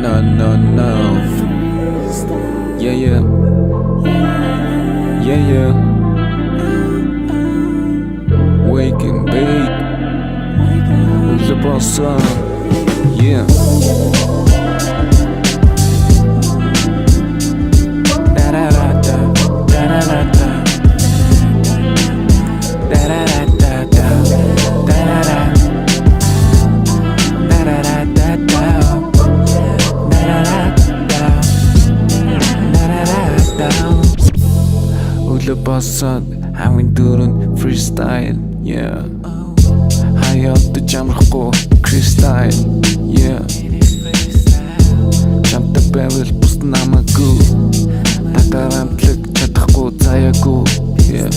No. Yeah. Waking babe. Who's the boss up? Yeah. Basad хавын дөрөнд freestyle yeah hayat jamрахгүй crystal yeah чамтай байвал бус намаагүй тагарамтлаг чадахгүй заяагүй yeah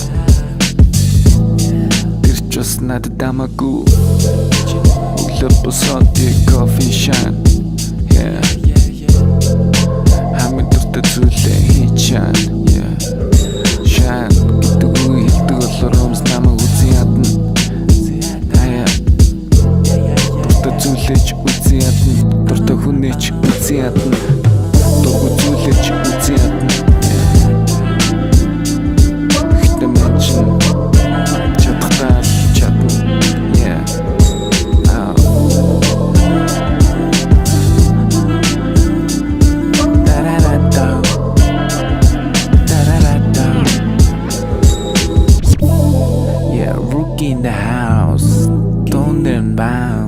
тэр ч бас надад дамаагүй өглөө босоод coffee shine yeah хамт дуртай зүйлээ хийж чана yeah дуртай хүнээч үзэн ядна дургүй зүйлээч үзэн ядна ихтэй мэн чин чадхтаа чадна yeah rookie in the house don't then bounce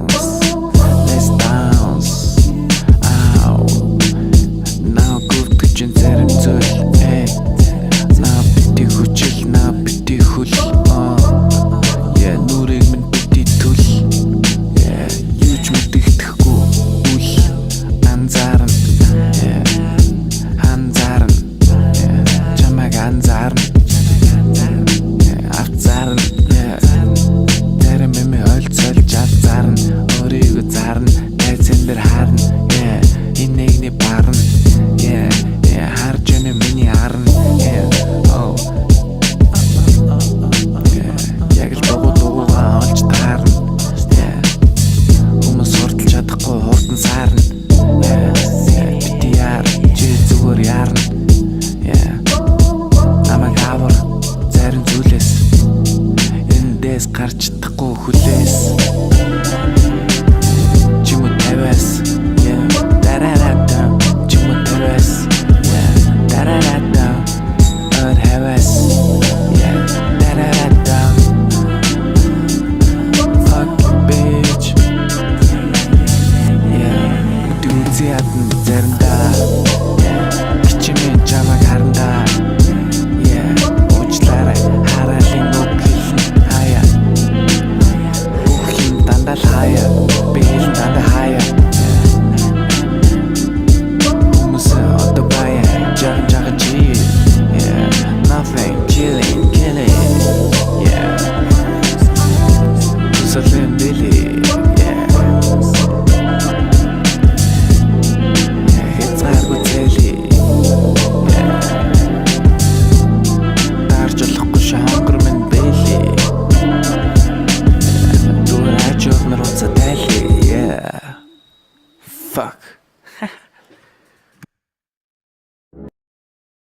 гарч чадахгүй хүлээс